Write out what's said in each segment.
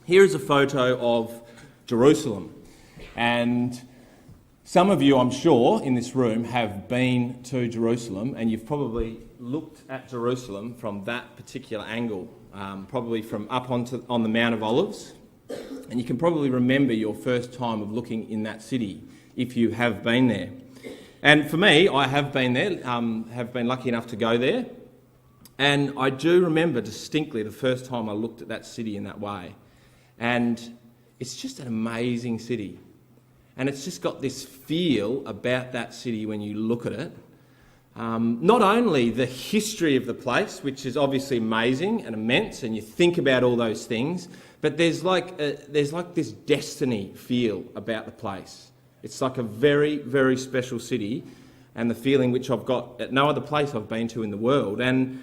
Here is a photo of Jerusalem. And some of you, I'm sure, in this room have been to Jerusalem, and you've probably looked at Jerusalem from that particular angle, probably from up on the Mount of Olives. And you can probably remember your first time of looking in that city, if you have been there. And for me, I have been there, have been lucky enough to go there. And I do remember distinctly the first time I looked at that city in that way. And it's just an amazing city. And it's just got this feel about that city when you look at it. Not only the history of the place, which is obviously amazing and immense, and you think about all those things, but there's like this destiny feel about the place. It's like a very, very special city, and the feeling which I've got at no other place I've been to in the world. And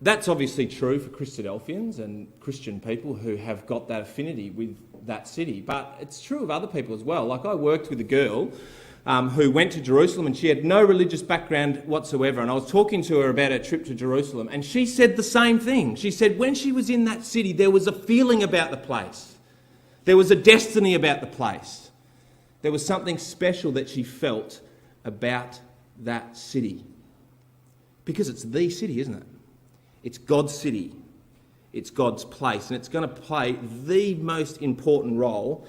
that's obviously true for Christadelphians and Christian people who have got that affinity with that city. But it's true of other people as well. Like, I worked with a girl who went to Jerusalem, and she had no religious background whatsoever. And I was talking to her about her trip to Jerusalem, and she said the same thing. She said when she was in that city, there was a feeling about the place. There was a destiny about the place. There was something special that she felt about that city. Because it's the city, isn't it? It's God's city, it's God's place, and it's going to play the most important role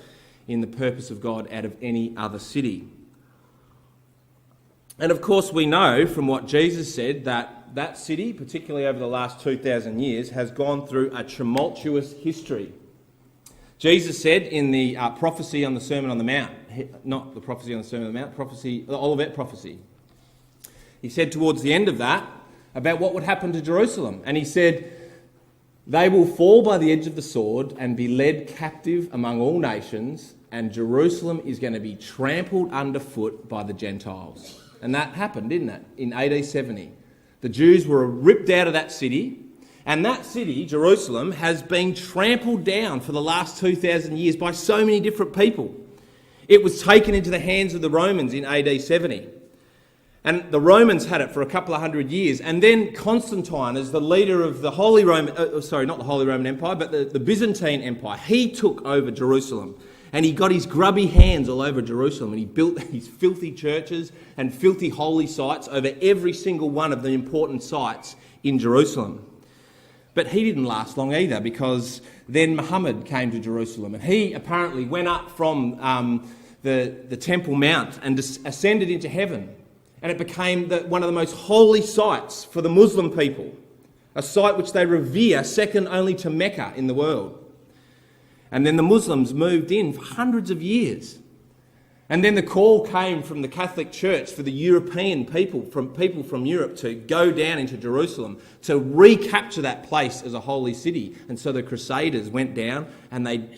in the purpose of God out of any other city. And of course we know from what Jesus said that that city, particularly over the last 2,000 years, has gone through a tumultuous history. Jesus said in the prophecy on the Sermon on the Mount, not the prophecy on the Sermon on the Mount, the Olivet prophecy, he said towards the end of that, about what would happen to Jerusalem. And he said, they will fall by the edge of the sword and be led captive among all nations, and Jerusalem is going to be trampled underfoot by the Gentiles. And that happened, didn't it, in AD 70. The Jews were ripped out of that city, and that city, Jerusalem, has been trampled down for the last 2,000 years by so many different people. It was taken into the hands of the Romans in AD 70. And the Romans had it for a couple of hundred years. And then Constantine, as the leader of the Holy Roman, not the Holy Roman Empire, but the Byzantine Empire, he took over Jerusalem. And he got his grubby hands all over Jerusalem. And he built these filthy churches and filthy holy sites over every single one of the important sites in Jerusalem. But he didn't last long either, because then Muhammad came to Jerusalem. And he apparently went up from the Temple Mount and ascended into heaven. And it became one of the most holy sites for the Muslim people, a site which they revere second only to Mecca in the world. And then the Muslims moved in for hundreds of years. And then the call came from the Catholic Church for the European people from Europe to go down into Jerusalem to recapture that place as a holy city. And so the Crusaders went down and they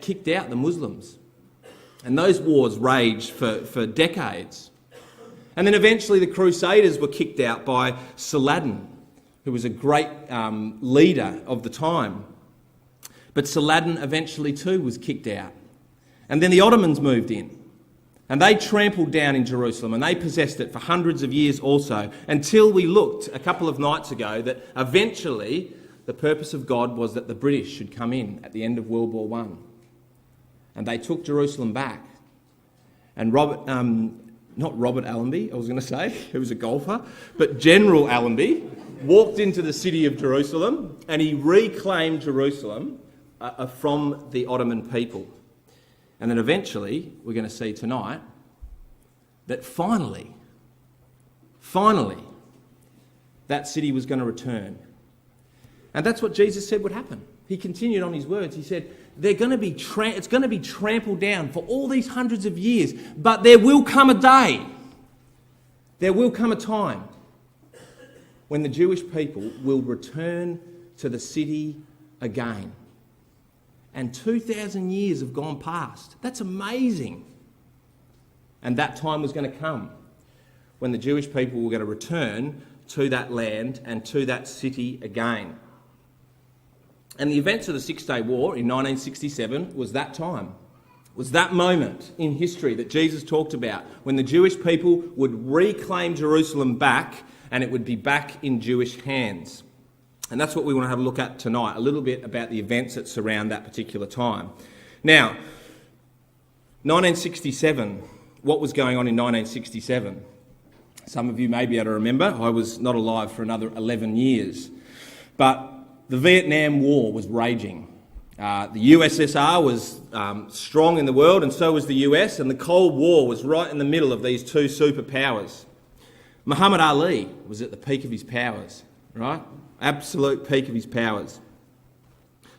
kicked out the Muslims. And those wars raged for decades. And then eventually the Crusaders were kicked out by Saladin, who was a great leader of the time. But Saladin eventually too was kicked out. And then the Ottomans moved in. And they trampled down in Jerusalem, and they possessed it for hundreds of years also, until we looked a couple of nights ago that eventually the purpose of God was that the British should come in at the end of World War I. And they took Jerusalem back. And not Robert Allenby, I was going to say, who was a golfer, but General Allenby walked into the city of Jerusalem and he reclaimed Jerusalem from the Ottoman people. And then eventually, we're going to see tonight, that finally, that city was going to return. And that's what Jesus said would happen. He continued on his words. He said, it's going to be trampled down for all these hundreds of years, but there will come a day, there will come a time when the Jewish people will return to the city again. And 2,000 years have gone past. That's amazing. And that time was going to come when the Jewish people were going to return to that land and to that city again. And the events of the Six-Day War in 1967 was that time, was that moment in history that Jesus talked about when the Jewish people would reclaim Jerusalem back and it would be back in Jewish hands. And that's what we want to have a look at tonight, a little bit about the events that surround that particular time. Now, 1967, what was going on in 1967? Some of you may be able to remember. I was not alive for another 11 years. But the Vietnam War was raging. The USSR was strong in the world, and so was the US, and the Cold War was right in the middle of these two superpowers. Muhammad Ali was at the peak of his powers, right? Absolute peak of his powers.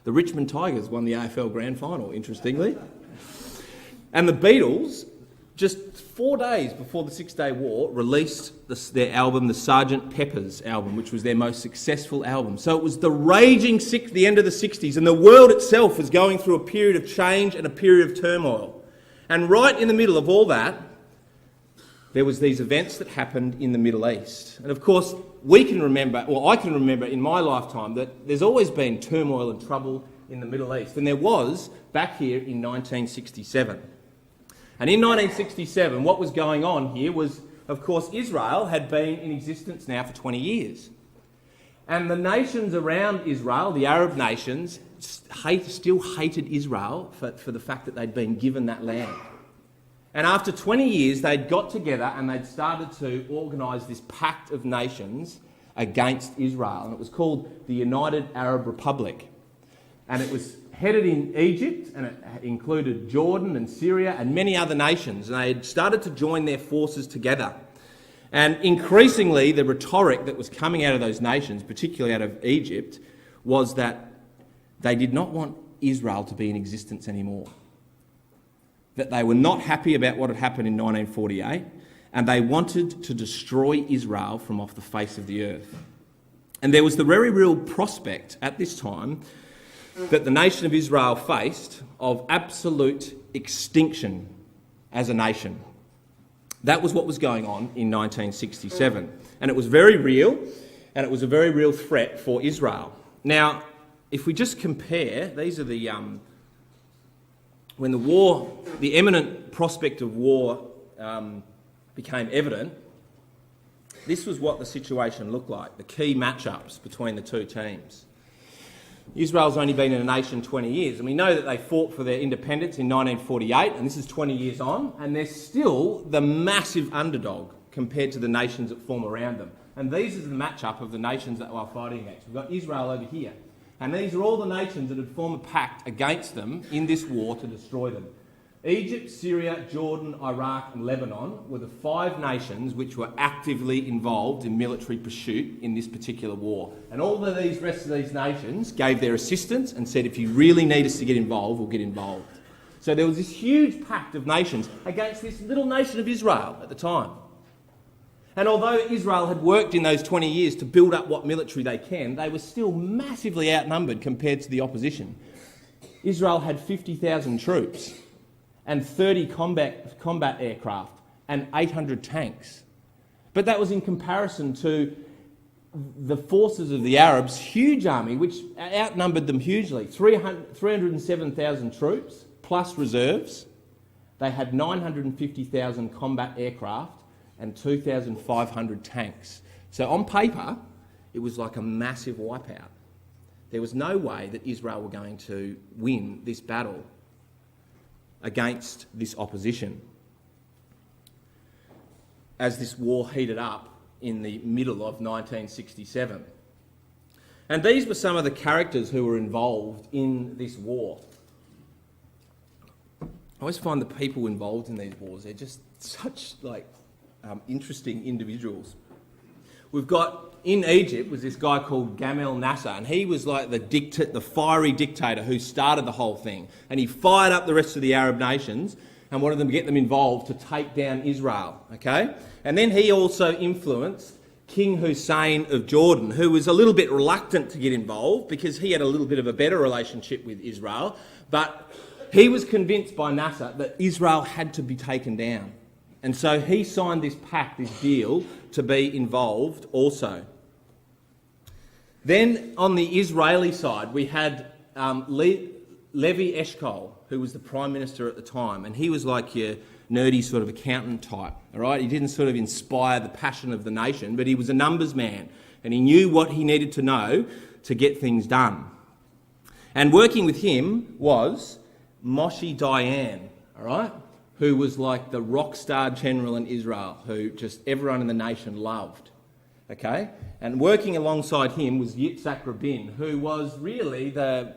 The Richmond Tigers won the AFL Grand Final, interestingly. And the Beatles, just 4 days before the Six-Day War, released their album, the Sgt. Pepper's album, which was their most successful album. So it was the the end of the 60s, and the world itself was going through a period of change and a period of turmoil. And right in the middle of all that, there was these events that happened in the Middle East. And of course, I can remember in my lifetime that there's always been turmoil and trouble in the Middle East. And there was back here in 1967. And in 1967, what was going on here was, of course, Israel had been in existence now for 20 years. And the nations around Israel, the Arab nations, still hated Israel for the fact that they'd been given that land. And after 20 years, they'd got together and they'd started to organise this pact of nations against Israel. And it was called the United Arab Republic. And it was headed in Egypt, and it included Jordan and Syria and many other nations. And they had started to join their forces together. And increasingly, the rhetoric that was coming out of those nations, particularly out of Egypt, was that they did not want Israel to be in existence anymore. That they were not happy about what had happened in 1948, and they wanted to destroy Israel from off the face of the earth. And there was the very real prospect at this time that the nation of Israel faced of absolute extinction as a nation. That was what was going on in 1967. And it was very real, and it was a very real threat for Israel. Now, if we just compare, these are the... when the imminent prospect of war became evident, this was what the situation looked like, the key matchups between the two teams. Israel's only been in a nation 20 years, and we know that they fought for their independence in 1948, and this is 20 years on, and they're still the massive underdog compared to the nations that form around them. And these are the matchup of the nations that they are fighting against. We've got Israel over here. And these are all the nations that had formed a pact against them in this war to destroy them. Egypt, Syria, Jordan, Iraq and Lebanon were the 5 nations which were actively involved in military pursuit in this particular war. And all of these rest of these nations gave their assistance and said, if you really need us to get involved, we'll get involved. So there was this huge pact of nations against this little nation of Israel at the time. And although Israel had worked in those 20 years to build up what military they can, they were still massively outnumbered compared to the opposition. Israel had 50,000 troops and 30 combat aircraft and 800 tanks. But that was in comparison to the forces of the Arabs' huge army, which outnumbered them hugely. 307,000 troops plus reserves. They had 950,000 combat aircraft and 2,500 tanks. So on paper, it was like a massive wipeout. There was no way that Israel were going to win this battle against this opposition. As this war heated up in the middle of 1967. And these were some of the characters who were involved in this war. I always find the people involved in these wars, they're just such interesting individuals. We've got, in Egypt, was this guy called Gamal Nasser, and he was like the fiery dictator who started the whole thing. And he fired up the rest of the Arab nations and wanted them to get them involved to take down Israel, okay? And then he also influenced King Hussein of Jordan, who was a little bit reluctant to get involved because he had a little bit of a better relationship with Israel, but he was convinced by Nasser that Israel had to be taken down. And so he signed this pact, this deal, to be involved also. Then on the Israeli side, we had Levi Eshkol, who was the Prime Minister at the time, and he was like your nerdy sort of accountant type, all right? He didn't sort of inspire the passion of the nation, but he was a numbers man, and he knew what he needed to know to get things done. And working with him was Moshe Dayan, all right, who was like the rock star general in Israel, who just everyone in the nation loved, okay? And working alongside him was Yitzhak Rabin, who was really the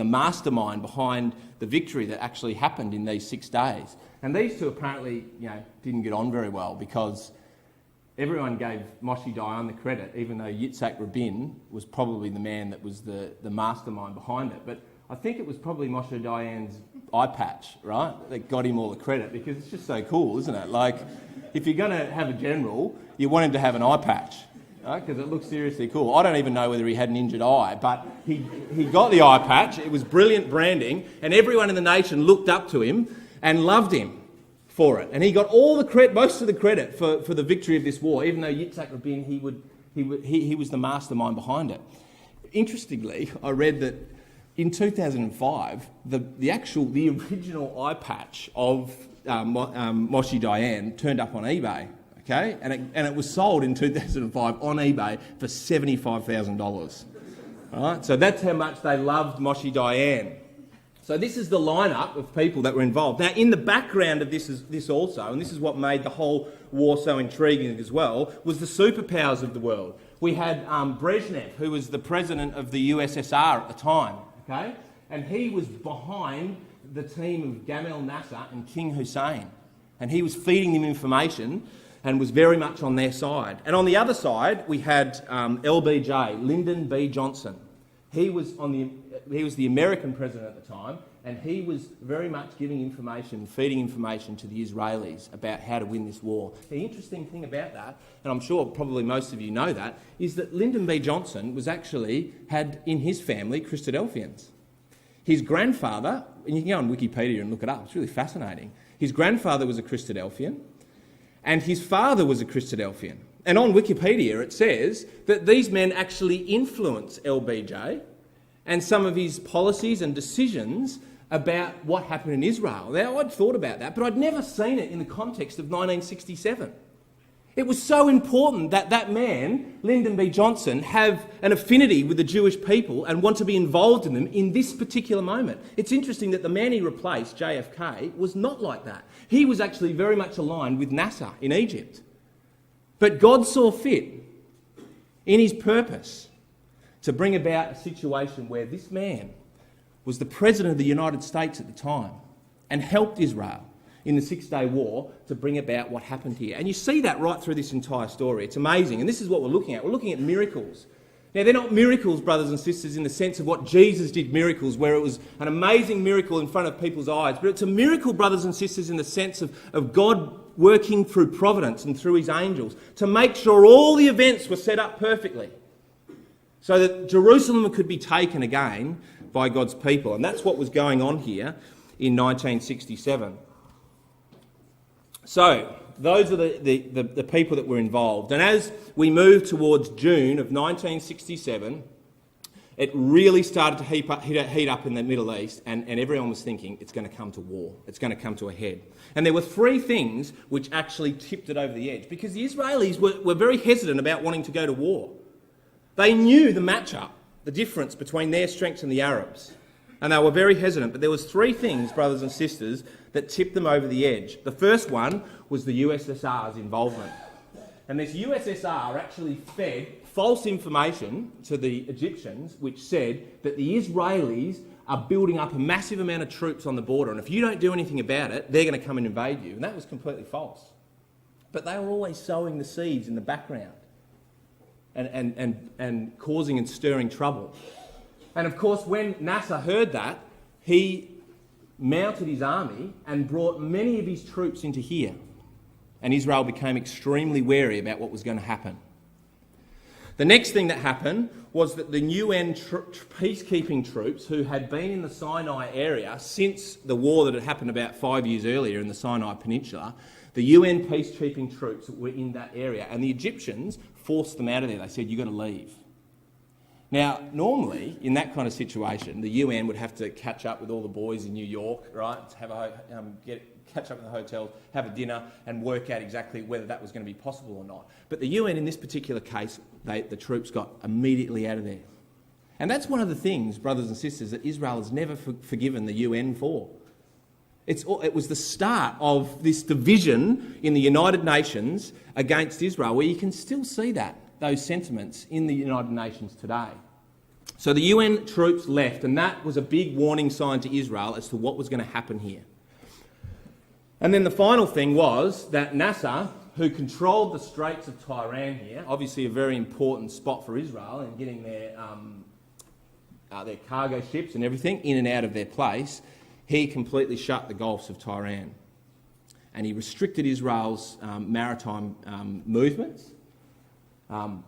mastermind behind the victory that actually happened in these 6 days. And these two apparently, didn't get on very well because everyone gave Moshe Dayan the credit, even though Yitzhak Rabin was probably the man that was the mastermind behind it. But I think it was probably Moshe Dayan's eye patch, right, that got him all the credit, because it's just so cool, isn't it? Like, if you're going to have a general, you want him to have an eye patch, right, because it looks seriously cool. I don't even know whether he had an injured eye, but he got the eye patch. It was brilliant branding, and everyone in the nation looked up to him and loved him for it. And he got all the credit, most of the credit for the victory of this war, even though Yitzhak Rabin, he was the mastermind behind it. Interestingly, I read that in 2005, the original eye patch of Moshe Dayan turned up on eBay, okay? And it was sold in 2005 on eBay for $75,000. All right? So that's how much they loved Moshe Dayan. So this is the lineup of people that were involved. Now, in the background of this also, and this is what made the whole war so intriguing as well, was the superpowers of the world. We had Brezhnev, who was the president of the USSR at the time, okay? And he was behind the team of Gamal Nasser and King Hussein. And he was feeding them information and was very much on their side. And on the other side, we had LBJ, Lyndon B. Johnson. He was the American president at the time, and he was very much giving information, feeding information to the Israelis about how to win this war. The interesting thing about that, and I'm sure probably most of you know that, is that Lyndon B. Johnson had in his family Christadelphians. His grandfather, and you can go on Wikipedia and look it up, it's really fascinating. His grandfather was a Christadelphian, and his father was a Christadelphian. And on Wikipedia it says that these men actually influenced LBJ and some of his policies and decisions about what happened in Israel. Now, I'd thought about that, but I'd never seen it in the context of 1967. It was so important that that man, Lyndon B. Johnson, have an affinity with the Jewish people and want to be involved in them in this particular moment. It's interesting that the man he replaced, JFK, was not like that. He was actually very much aligned with Nasser in Egypt. But God saw fit in his purpose to bring about a situation where this man was the President of the United States at the time and helped Israel in the 6-day war to bring about what happened here. And you see that right through this entire story. It's amazing. And this is what we're looking at. We're looking at miracles. Now, they're not miracles, brothers and sisters, in the sense of what Jesus did miracles, where it was an amazing miracle in front of people's eyes. But it's a miracle, brothers and sisters, in the sense of God working through providence and through his angels to make sure all the events were set up perfectly so that Jerusalem could be taken again by God's people. And that's what was going on here in 1967. So, those are the people that were involved. And as we moved towards June of 1967, it really started to heat up in the Middle East, and everyone was thinking it's going to come to war. It's going to come to a head. And there were 3 things which actually tipped it over the edge, because the Israelis were very hesitant about wanting to go to war. They knew the matchup, the difference between their strengths and the Arabs. And they were very hesitant. But there was 3 things, brothers and sisters, that tipped them over the edge. The first one was the USSR's involvement. And this USSR actually fed false information to the Egyptians, which said that the Israelis are building up a massive amount of troops on the border, and if you don't do anything about it, they're going to come and invade you. And that was completely false. But they were always sowing the seeds in the background and causing and stirring trouble. And of course, when Nasser heard that, he mounted his army and brought many of his troops into here. And Israel became extremely wary about what was going to happen. The next thing that happened was that the UN peacekeeping troops, who had been in the Sinai area since the war that had happened about 5 years earlier in the Sinai Peninsula, the UN peacekeeping troops were in that area, and the Egyptians forced them out of there. They said, "You've got to leave." Now, normally, in that kind of situation, the UN would have to catch up with all the boys in New York, right? Catch up in the hotel, have a dinner, and work out exactly whether that was going to be possible or not. But the UN, in this particular case, the troops got immediately out of there. And that's one of the things, brothers and sisters, that Israel has never forgiven the UN for. It was the start of this division in the United Nations against Israel, where you can still see those sentiments in the United Nations today. So the UN troops left, and that was a big warning sign to Israel as to what was going to happen here. And then the final thing was that Nasser, who controlled the Straits of Tiran here, obviously a very important spot for Israel in getting their cargo ships and everything in and out of their place, he completely shut the Gulfs of Tiran. And he restricted Israel's maritime movements. And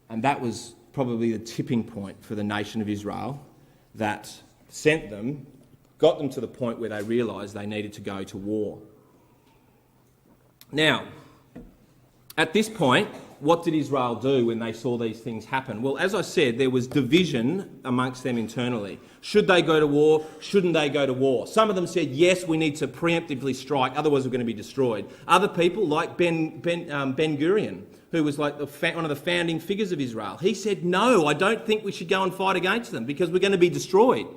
that was probably the tipping point for the nation of Israel that got them to the point where they realised they needed to go to war. Now, at this point, what did Israel do when they saw these things happen? Well, as I said, there was division amongst them internally. Should they go to war? Shouldn't they go to war? Some of them said, yes, we need to preemptively strike, otherwise we're going to be destroyed. Other people, like Ben Gurion, who was like one of the founding figures of Israel, he said, no, I don't think we should go and fight against them because we're going to be destroyed.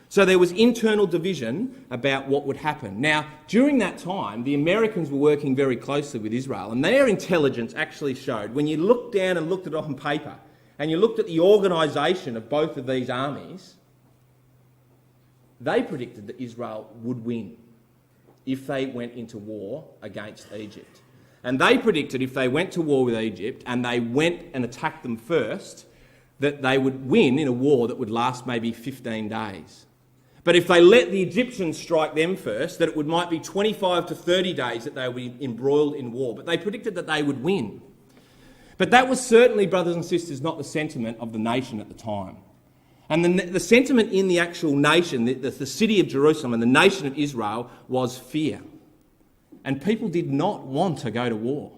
So there was internal division about what would happen. Now, during that time, the Americans were working very closely with Israel, and their intelligence actually showed, when you looked down and looked at it on paper, and you looked at the organisation of both of these armies, they predicted that Israel would win if they went into war against Egypt. And they predicted if they went to war with Egypt and they went and attacked them first, that they would win in a war that would last maybe 15 days. But if they let the Egyptians strike them first, that it might be 25 to 30 days that they would be embroiled in war. But they predicted that they would win. But that was certainly, brothers and sisters, not the sentiment of the nation at the time. And the sentiment in the actual nation, the city of Jerusalem and the nation of Israel, was fear. And people did not want to go to war.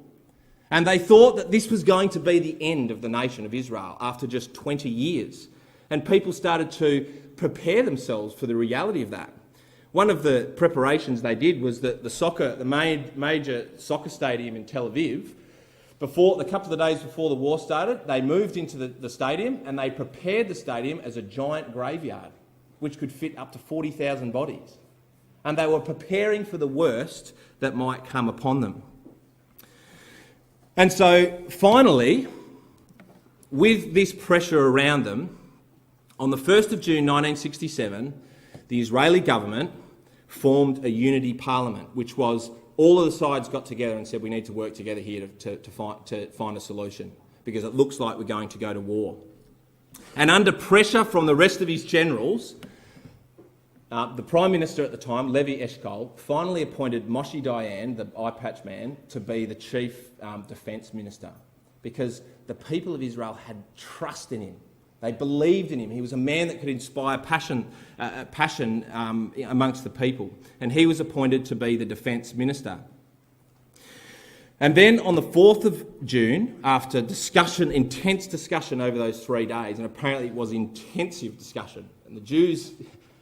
And they thought that this was going to be the end of the nation of Israel after just 20 years. And people started to prepare themselves for the reality of that. One of the preparations they did was that the major soccer stadium in Tel Aviv, a couple of days before the war started, they moved into the stadium and they prepared the stadium as a giant graveyard, which could fit up to 40,000 bodies. And they were preparing for the worst that might come upon them. And so finally, with this pressure around them, on the 1st of June 1967, the Israeli government formed a unity parliament, which was all of the sides got together and said we need to work together here to find a solution because it looks like we're going to go to war. And under pressure from the rest of his generals, the Prime Minister at the time, Levi Eshkol, finally appointed Moshe Dayan, the eye patch man, to be the Chief Defence Minister because the people of Israel had trust in him. They believed in him. He was a man that could inspire passion amongst the people. And he was appointed to be the Defence Minister. And then on the 4th of June, after intense discussion over those 3 days, and apparently it was intensive discussion, and the Jews,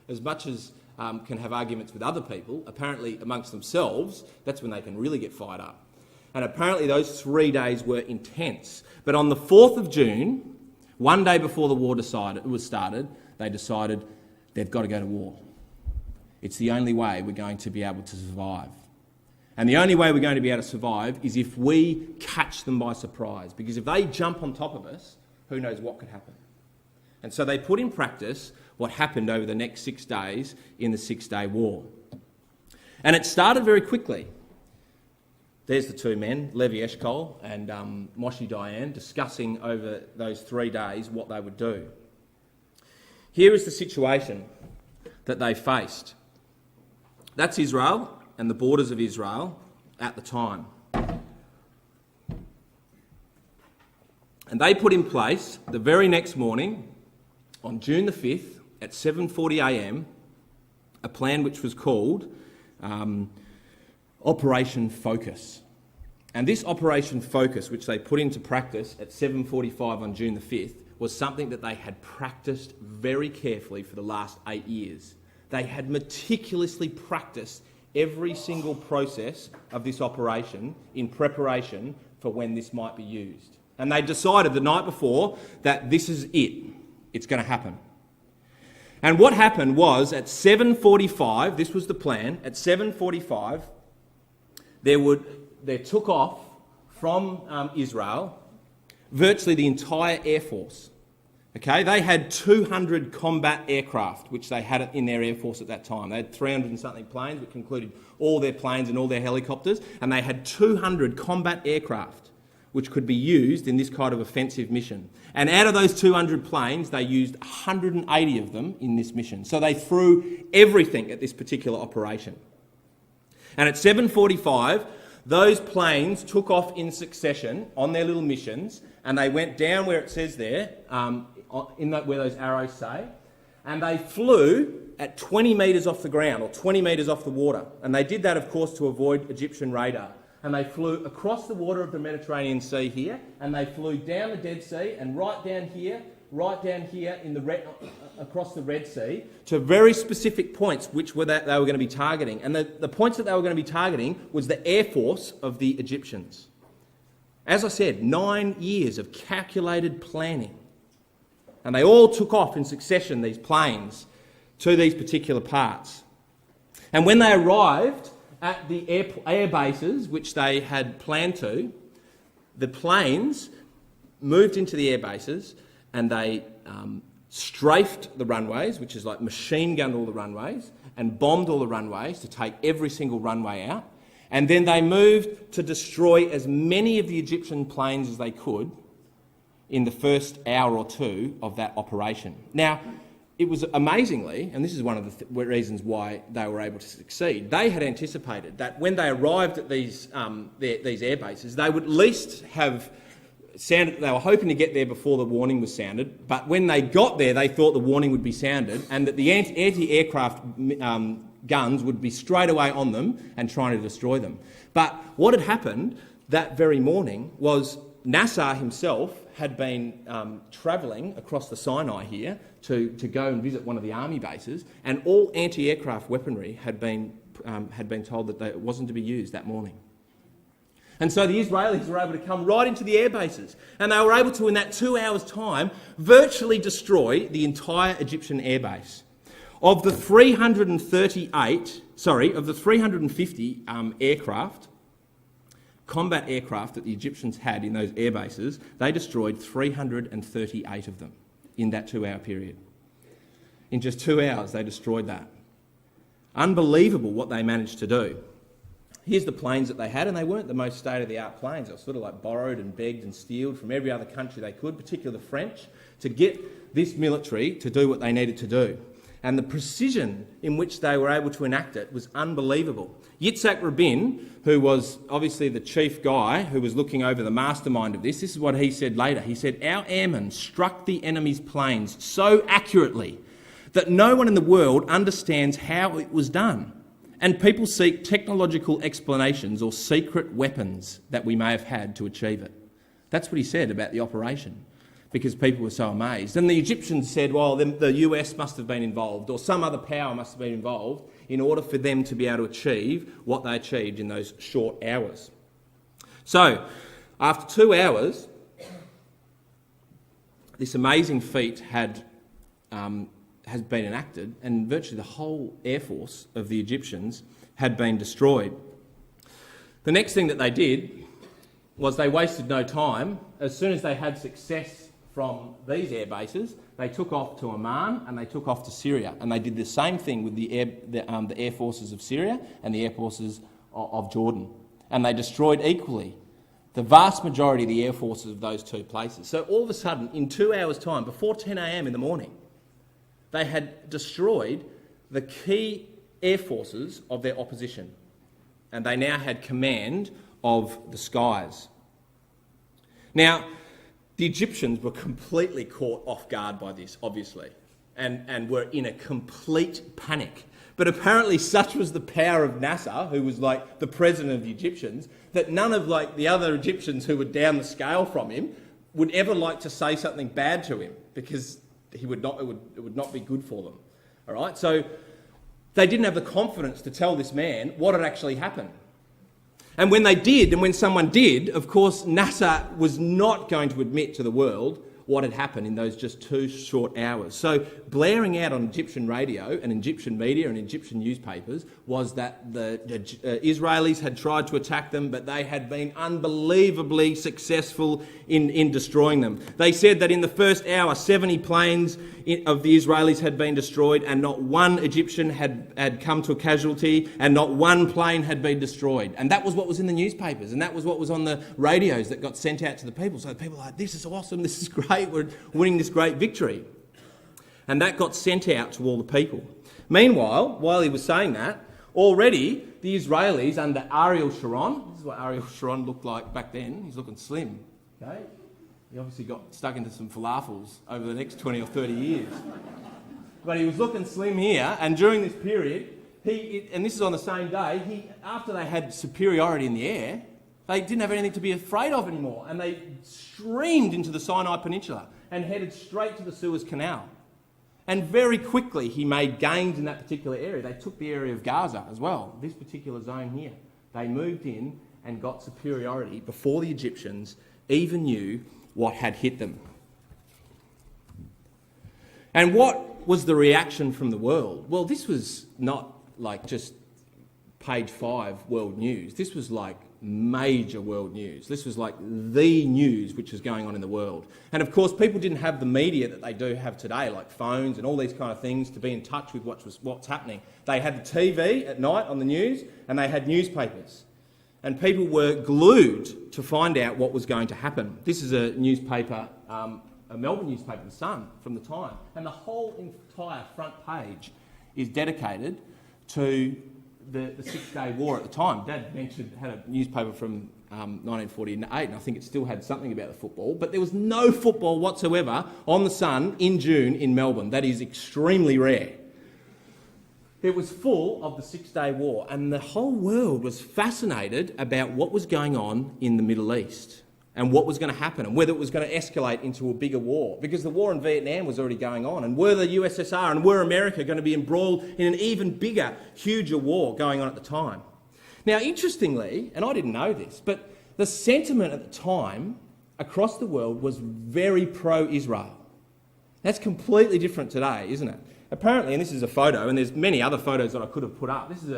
as much as can have arguments with other people, apparently amongst themselves, that's when they can really get fired up. And apparently those 3 days were intense. But on the 4th of June, one day before the war started, they decided they've got to go to war. It's the only way we're going to be able to survive. And the only way we're going to be able to survive is if we catch them by surprise. Because if they jump on top of us, who knows what could happen. And so they put in practice what happened over the next 6 days in the 6-day war. And it started very quickly. There's the two men, Levi Eshkol and Moshe Dayan, discussing over those 3 days what they would do. Here is the situation that they faced. That's Israel and the borders of Israel at the time. And they put in place the very next morning, on June the 5th, at 7:40 a.m, a plan which was called Operation Focus. And this Operation Focus, which they put into practice at 7:45 on June the 5th, was something that they had practiced very carefully for the last 8 years. They had meticulously practiced every single process of this operation in preparation for when this might be used. And they decided the night before that this is it. It's going to happen. And what happened was at 7:45, this was the plan, at 7:45, there took off from Israel virtually the entire Air Force. Okay, they had 200 combat aircraft, which they had in their Air Force at that time. They had 300 and something planes, which included all their planes and all their helicopters, and they had 200 combat aircraft, which could be used in this kind of offensive mission. And out of those 200 planes, they used 180 of them in this mission. So they threw everything at this particular operation. And at 7:45, those planes took off in succession on their little missions, and they went down where it says there, where those arrows say, and they flew at 20 metres off the ground, or 20 metres off the water. And they did that, of course, to avoid Egyptian radar. And they flew across the water of the Mediterranean Sea here, and they flew down the Dead Sea, and right down here across the Red Sea, to very specific points which were that they were going to be targeting. And the points that they were going to be targeting was the Air Force of the Egyptians. As I said, 9 years of calculated planning. And they all took off in succession, these planes, to these particular parts. And when they arrived at the air bases, which they had planned to, the planes moved into the air bases and they strafed the runways, which is like machine gunned all the runways, and bombed all the runways to take every single runway out. And then they moved to destroy as many of the Egyptian planes as they could in the first hour or two of that operation. Now, it was amazingly, and this is one of the reasons why they were able to succeed, they had anticipated that when they arrived at these air bases, they would at least have sounded, they were hoping to get there before the warning was sounded, but when they got there, they thought the warning would be sounded and that the anti-aircraft guns would be straight away on them and trying to destroy them. But what had happened that very morning was Nasser himself had been travelling across the Sinai here to go and visit one of the army bases, and all anti-aircraft weaponry had been told that it wasn't to be used that morning. And so the Israelis were able to come right into the air bases, and they were able to, in that 2 hours' time, virtually destroy the entire Egyptian air base. Of the 350 combat aircraft that the Egyptians had in those air bases, they destroyed 338 of them in that 2 hour period. In just 2 hours, they destroyed that. Unbelievable what they managed to do. Here's the planes that they had, and they weren't the most state-of-the-art planes. They were sort of like borrowed and begged and stealed from every other country they could, particularly the French, to get this military to do what they needed to do. And the precision in which they were able to enact it was unbelievable. Yitzhak Rabin, who was obviously the chief guy who was looking over the mastermind of this is what he said later. He said, "Our airmen struck the enemy's planes so accurately that no one in the world understands how it was done. And people seek technological explanations or secret weapons that we may have had to achieve it." That's what he said about the operation, because people were so amazed. And the Egyptians said, well, the US must have been involved, or some other power must have been involved in order for them to be able to achieve what they achieved in those short hours. So, after 2 hours, this amazing feat has been enacted, and virtually the whole air force of the Egyptians had been destroyed. The next thing that they did was they wasted no time. As soon as they had success from these air bases, they took off to Amman and they took off to Syria, and they did the same thing with the air forces of Syria and the air forces of Jordan, and they destroyed equally the vast majority of the air forces of those two places. So all of a sudden, in 2 hours' time, before 10 a.m. in the morning, they had destroyed the key air forces of their opposition, and they now had command of the skies. Now, the Egyptians were completely caught off guard by this, obviously, and were in a complete panic. But apparently such was the power of Nasser, who was like the president of the Egyptians, that none of like the other Egyptians who were down the scale from him would ever like to say something bad to him, because it would not be good for them. All right? So they didn't have the confidence to tell this man what had actually happened. And when they did, and when someone did, of course, Nasser was not going to admit to the world what had happened in those just 2 short hours. So blaring out on Egyptian radio and Egyptian media and Egyptian newspapers was that the Israelis had tried to attack them, but they had been unbelievably successful in destroying them. They said that in the first hour, 70 planes of the Israelis had been destroyed, and not one Egyptian had come to a casualty, and not one plane had been destroyed. And that was what was in the newspapers, and that was what was on the radios that got sent out to the people. So the people were like, this is awesome, this is great, we're winning this great victory. And that got sent out to all the people. Meanwhile, while he was saying that, already the Israelis under Ariel Sharon, this is what Ariel Sharon looked like back then, he's looking slim, okay? He obviously got stuck into some falafels over the next 20 or 30 years. But he was looking slim here, and during this period, and this is on the same day, after they had superiority in the air, they didn't have anything to be afraid of anymore, and they streamed into the Sinai Peninsula and headed straight to the Suez Canal. And very quickly he made gains in that particular area. They took the area of Gaza as well, this particular zone here. They moved in and got superiority before the Egyptians even knew what had hit them. And what was the reaction from the world? Well, this was not like just page 5 world news. This was like major world news. This was like the news which was going on in the world. And of course, people didn't have the media that they do have today, like phones and all these kind of things, to be in touch with what's happening. They had the TV at night on the news, and they had newspapers. And people were glued to find out what was going to happen. This is a newspaper, a Melbourne newspaper, The Sun, from the time. And the whole entire front page is dedicated to the Six-Day War at the time. Dad had a newspaper from 1948, and I think it still had something about the football, but there was no football whatsoever on The Sun in June in Melbourne. That is extremely rare. It was full of the Six-Day War, and the whole world was fascinated about what was going on in the Middle East and what was going to happen and whether it was going to escalate into a bigger war, because the war in Vietnam was already going on, and were the USSR and were America going to be embroiled in an even bigger, huger war going on at the time. Now, interestingly, and I didn't know this, but the sentiment at the time across the world was very pro-Israel. That's completely different today, isn't it? Apparently, and this is a photo, and there's many other photos that I could have put up, this is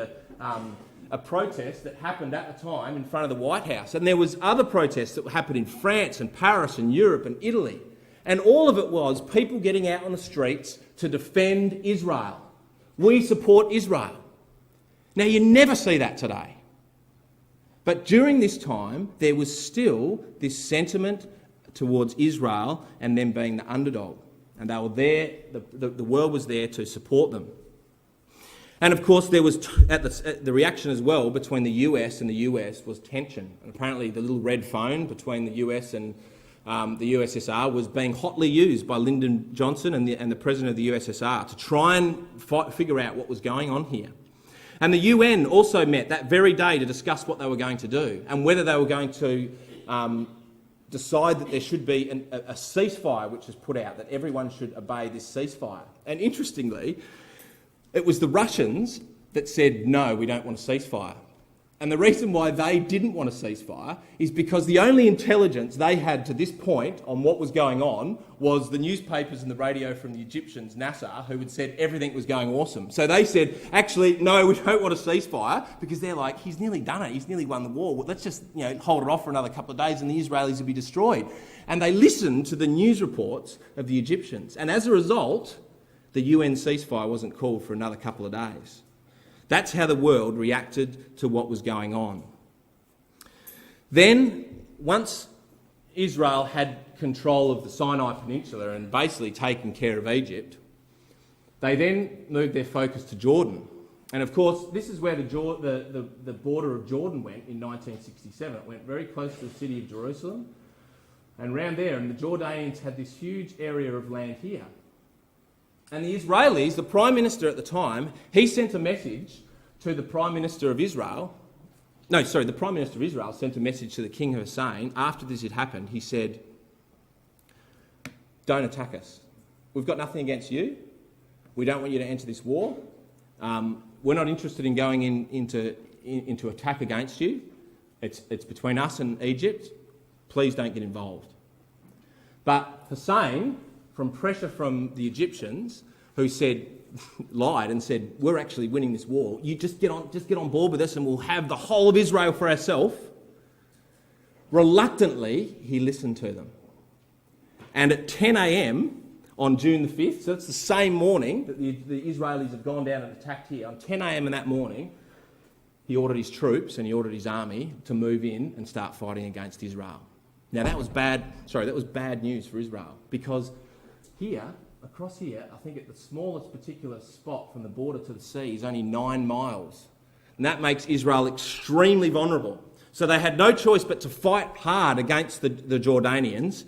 a protest that happened at the time in front of the White House. And there was other protests that happened in France and Paris and Europe and Italy. And all of it was people getting out on the streets to defend Israel. We support Israel. Now, you never see that today. But during this time, there was still this sentiment towards Israel and them being the underdog. And they were there, the world was there to support them. And of course, there was, the reaction as well between the US and the US was tension. And apparently the little red phone between the US and the USSR was being hotly used by Lyndon Johnson and the President of the USSR to try and figure out what was going on here. And the UN also met that very day to discuss what they were going to do and whether they were going to decide that there should be a ceasefire which was put out, that everyone should obey this ceasefire. And interestingly, it was the Russians that said, no, we don't want a ceasefire. And the reason why they didn't want a ceasefire is because the only intelligence they had to this point on what was going on was the newspapers and the radio from the Egyptians, Nasser, who had said everything was going awesome. So they said, actually, no, we don't want a ceasefire, because they're like, he's nearly done it, he's nearly won the war. Well, let's just hold it off for another couple of days and the Israelis will be destroyed. And they listened to the news reports of the Egyptians. And as a result, the UN ceasefire wasn't called for another couple of days. That's how the world reacted to what was going on. Then, once Israel had control of the Sinai Peninsula and basically taken care of Egypt, they then moved their focus to Jordan. And of course, this is where the border of Jordan went in 1967. It went very close to the city of Jerusalem and round there, and the Jordanians had this huge area of land here. And the Israelis, the Prime Minister at the time, he sent a message to the Prime Minister of Israel. The Prime Minister of Israel sent a message to the King Hussein after this had happened. He said, don't attack us. We've got nothing against you. We don't want you to enter this war. We're not interested in going into attack against you. It's between us and Egypt. Please don't get involved. But Hussein, from pressure from the Egyptians, who lied and said, we're actually winning this war, you just get on board with us and we'll have the whole of Israel for ourselves. Reluctantly, he listened to them. And at 10 a.m. on June the 5th, so it's the same morning that the Israelis have gone down and attacked here, on 10 a.m. in that morning, he ordered his troops and he ordered his army to move in and start fighting against Israel. Now that was bad news for Israel, because across here, I think at the smallest particular spot from the border to the sea is only 9 miles. And that makes Israel extremely vulnerable. So they had no choice but to fight hard against the Jordanians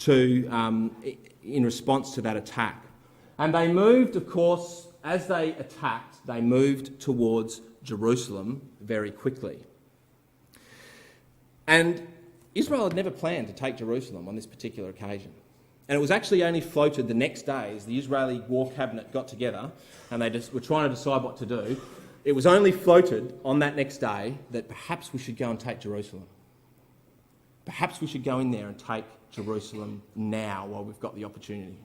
in response to that attack. And they moved, of course, as they attacked, they moved towards Jerusalem very quickly. And Israel had never planned to take Jerusalem on this particular occasion. And it was actually only floated the next day as the Israeli war cabinet got together and they just were trying to decide what to do. It was only floated on that next day that perhaps we should go and take Jerusalem. Perhaps we should go in there and take Jerusalem now while we've got the opportunity.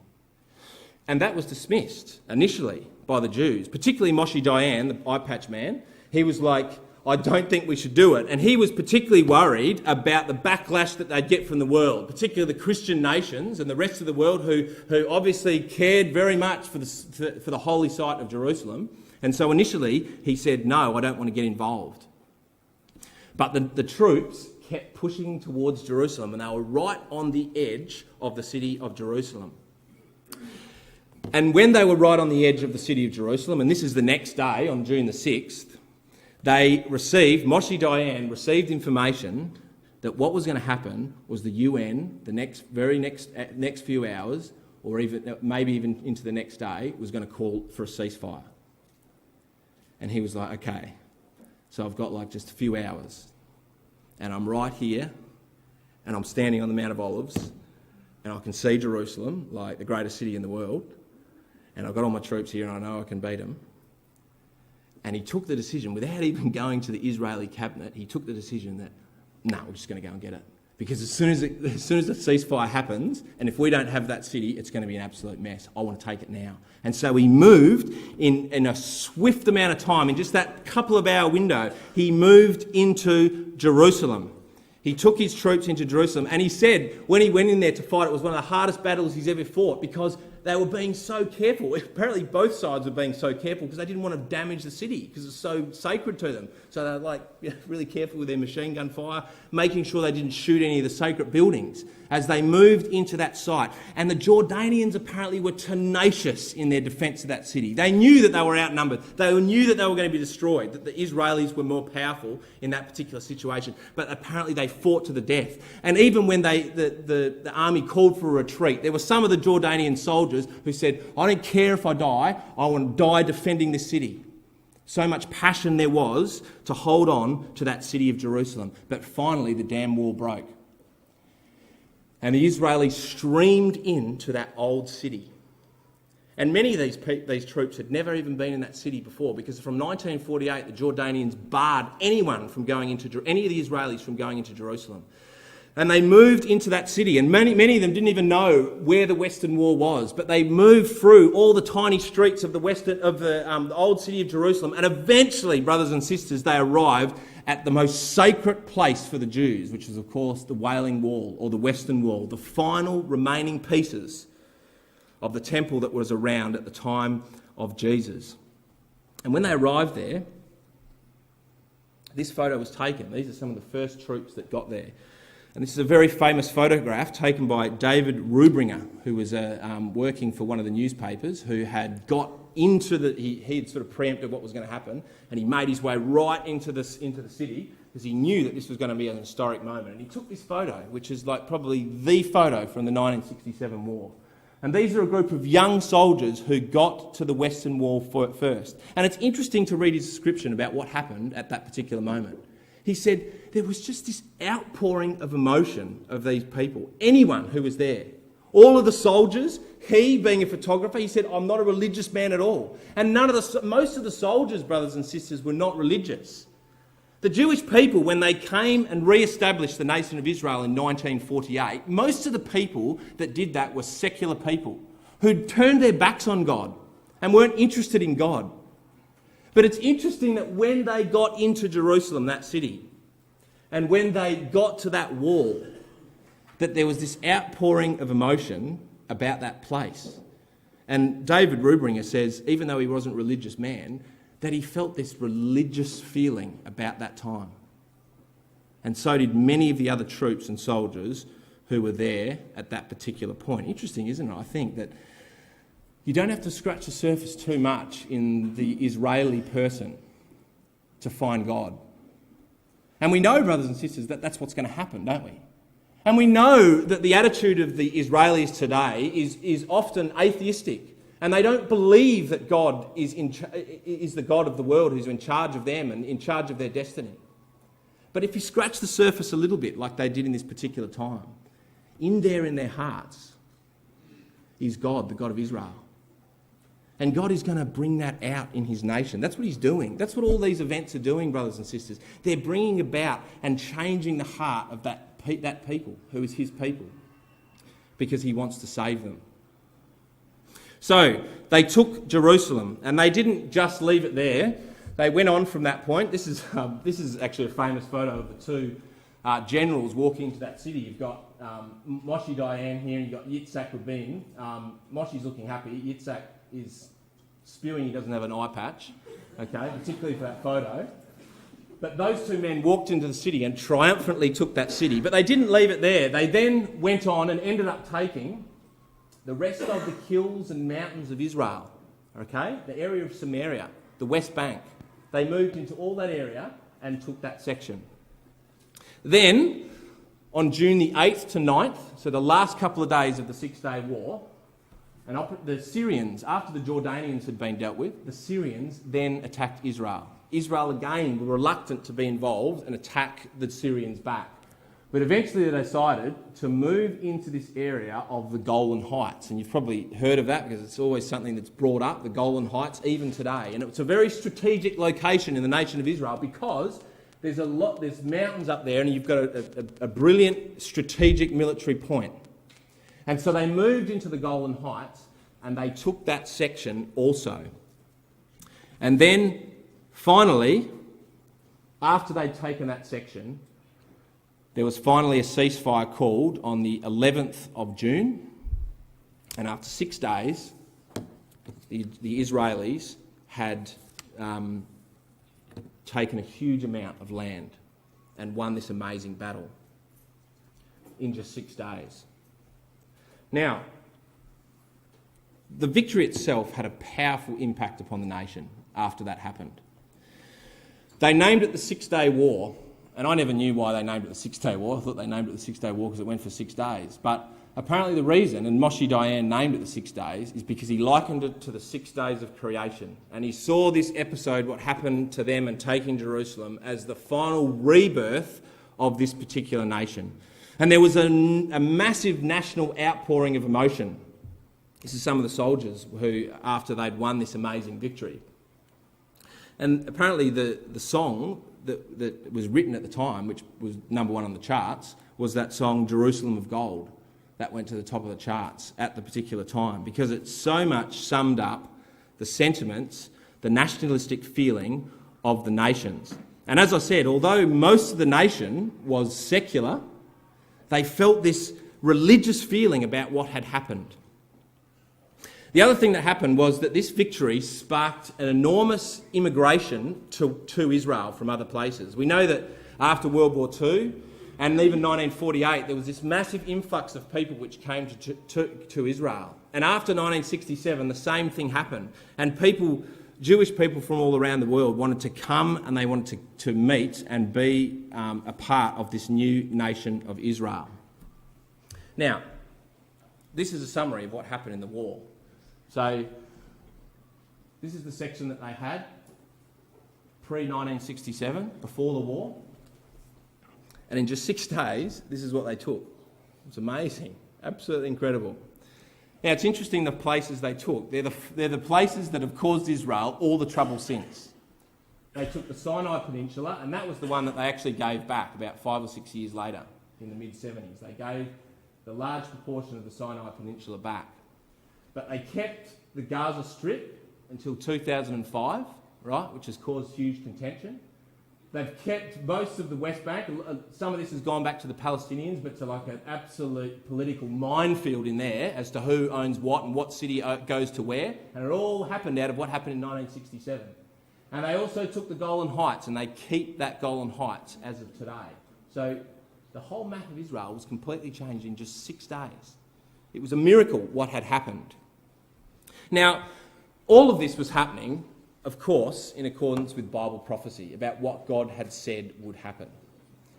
And that was dismissed initially by the Jews, particularly Moshe Dayan, the eye patch man. He was like, I don't think we should do it. And he was particularly worried about the backlash that they'd get from the world, particularly the Christian nations and the rest of the world who obviously cared very much for the holy site of Jerusalem. And so initially he said, no, I don't want to get involved. But the troops kept pushing towards Jerusalem and they were right on the edge of the city of Jerusalem. And when they were right on the edge of the city of Jerusalem, and this is the next day on June the 6th, Moshe Dayan received information that what was going to happen was the UN, the next few hours, or even maybe even into the next day, was going to call for a ceasefire. And he was like, okay, so I've got like just a few hours, and I'm right here, and I'm standing on the Mount of Olives, and I can see Jerusalem, like the greatest city in the world, and I've got all my troops here, and I know I can beat them. And he took the decision, without even going to the Israeli cabinet, he took the decision that, no, we're just going to go and get it. Because as soon as the ceasefire happens, and if we don't have that city, it's going to be an absolute mess. I want to take it now. And so he moved in a swift amount of time, in just that couple of hour window, he moved into Jerusalem. He took his troops into Jerusalem, and he said when he went in there to fight, it was one of the hardest battles he's ever fought, because they were being so careful. Apparently both sides were being so careful because they didn't want to damage the city because it's so sacred to them. So they were really careful with their machine gun fire, making sure they didn't shoot any of the sacred buildings as they moved into that site. And the Jordanians apparently were tenacious in their defence of that city. They knew that they were outnumbered. They knew that they were going to be destroyed, that the Israelis were more powerful in that particular situation. But apparently they fought to the death. And even when the army called for a retreat, there were some of the Jordanian soldiers who said, I don't care if I die, I want to die defending this city. So much passion there was to hold on to that city of Jerusalem. But finally the damn wall broke. And the Israelis streamed into that old city. And many of these troops had never even been in that city before, because from 1948 the Jordanians barred anyone from going into any of the Israelis from going into Jerusalem. And they moved into that city, and many of them didn't even know where the Western Wall was, but they moved through all the tiny streets of the old city of Jerusalem, and eventually, brothers and sisters, they arrived at the most sacred place for the Jews, which is, of course, the Wailing Wall, or the Western Wall, the final remaining pieces of the temple that was around at the time of Jesus. And when they arrived there, this photo was taken. These are some of the first troops that got there. And this is a very famous photograph taken by David Rubringer, who was working for one of the newspapers, who had got into he had sort of preempted what was going to happen, and he made his way right into the city because he knew that this was going to be an historic moment. And he took this photo, which is like probably the photo from the 1967 war. And these are a group of young soldiers who got to the Western Wall first. And it's interesting to read his description about what happened at that particular moment. He said there was just this outpouring of emotion of these people, anyone who was there. All of the soldiers, he being a photographer, he said, I'm not a religious man at all. And most of the soldiers, brothers and sisters, were not religious. The Jewish people, when they came and re-established the nation of Israel in 1948, most of the people that did that were secular people who'd turned their backs on God and weren't interested in God. But it's interesting that when they got into Jerusalem, that city, and when they got to that wall, that there was this outpouring of emotion about that place. And David Rubringer says, even though he wasn't a religious man, that he felt this religious feeling about that time. And so did many of the other troops and soldiers who were there at that particular point. Interesting, isn't it? I think that you don't have to scratch the surface too much in the Israeli person to find God. And we know, brothers and sisters, that that's what's going to happen, don't we? And we know that the attitude of the Israelis today is often atheistic. And they don't believe that God is the God of the world who's in charge of them and in charge of their destiny. But if you scratch the surface a little bit, like they did in this particular time, in their hearts is God, the God of Israel. And God is going to bring that out in his nation. That's what he's doing. That's what all these events are doing, brothers and sisters. They're bringing about and changing the heart of that people who is his people, because he wants to save them. So they took Jerusalem, and they didn't just leave it there. They went on from that point. This is actually a famous photo of the two generals walking into that city. You've got Moshe Dayan here, and you've got Yitzhak Rabin. Moshe's looking happy. Yitzhak is spewing he doesn't have an eye patch, okay, particularly for that photo. But those two men walked into the city and triumphantly took that city. But they didn't leave it there. They then went on and ended up taking the rest of the hills and mountains of Israel, okay? The area of Samaria, the West Bank. They moved into all that area and took that section. Then, on June the 8th to 9th, so the last couple of days of the Six-Day War, and the Syrians, after the Jordanians had been dealt with, the Syrians then attacked Israel. Israel again were reluctant to be involved and attack the Syrians back. But eventually they decided to move into this area of the Golan Heights. And you've probably heard of that because it's always something that's brought up, the Golan Heights, even today. And it's a very strategic location in the nation of Israel because there's mountains up there and you've got a brilliant strategic military point. And so they moved into the Golan Heights and they took that section also. And then finally, after they'd taken that section, there was finally a ceasefire called on the 11th of June, and after 6 days, the Israelis had taken a huge amount of land and won this amazing battle in just 6 days. Now, the victory itself had a powerful impact upon the nation after that happened. They named it the Six-Day War. And I never knew why they named it the Six-Day War. I thought they named it the Six-Day War because it went for 6 days. But apparently the reason, and Moshe Dayan named it the 6 days, is because he likened it to the 6 days of creation. And he saw this episode, what happened to them and taking Jerusalem, as the final rebirth of this particular nation. And there was a massive national outpouring of emotion. This is some of the soldiers who, after they'd won this amazing victory. And apparently the song that was written at the time, which was number one on the charts, was that song Jerusalem of Gold. That went to the top of the charts at the particular time because it so much summed up the sentiments, the nationalistic feeling of the nations. And as I said, although most of the nation was secular, they felt this religious feeling about what had happened. The other thing that happened was that this victory sparked an enormous immigration to Israel from other places. We know that after World War II and even 1948, there was this massive influx of people which came to Israel. And after 1967, the same thing happened. And Jewish people from all around the world wanted to come and they wanted to meet and be a part of this new nation of Israel. Now, this is a summary of what happened in the war. So, this is the section that they had pre-1967, before the war. And in just 6 days, this is what they took. It's amazing, absolutely incredible. Now, it's interesting the places they took. They're the places that have caused Israel all the trouble since. they took the Sinai Peninsula, and that was the one that they actually gave back about 5 or 6 years later, in the mid-70s. They gave the large proportion of the Sinai Peninsula back. But they kept the Gaza Strip until 2005, right, which has caused huge contention. They've kept most of the West Bank. Some of this has gone back to the Palestinians, but to like an absolute political minefield in there as to who owns what and what city goes to where. And it all happened out of what happened in 1967. And they also took the Golan Heights, and they keep that Golan Heights as of today. So the whole map of Israel was completely changed in just 6 days. It was a miracle what had happened. Now, all of this was happening, of course, in accordance with Bible prophecy about what God had said would happen.